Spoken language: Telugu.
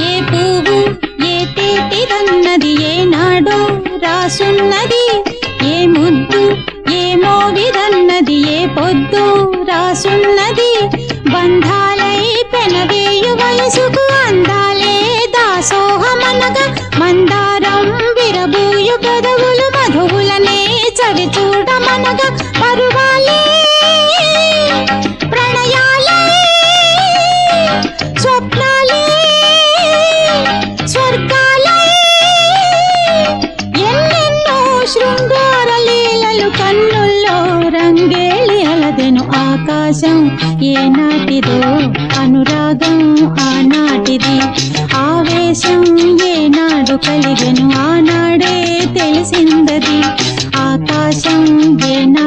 ఏ పువ్వు ఏ తేటిదన్నది ఏనాడో రాసున్నది, ఏ ముద్దు ఏ మోవిదన్నది ఏ పొద్దు రాసున్నది. బంధాలై పెనవేయు వయసుకు అందాలే దాసోహమనగా, మందారం విరబూయు పెదవులు మధువులనే చవి చూడమనగా. పరువాలే ప్రణయాలే స్వప్నాలే స్వర్గాలే, ఎన్నెన్నో శృంగార లీలలు కన్నుల్లో రంగేళి అలదెను. ఆకాశం ఏనాటిదో అనురాగం ఆనాటిది, ఆవేశం ఏనాడు కలిగెను ఆనాడే తెలిసిందది. ఆకాశం ఏనా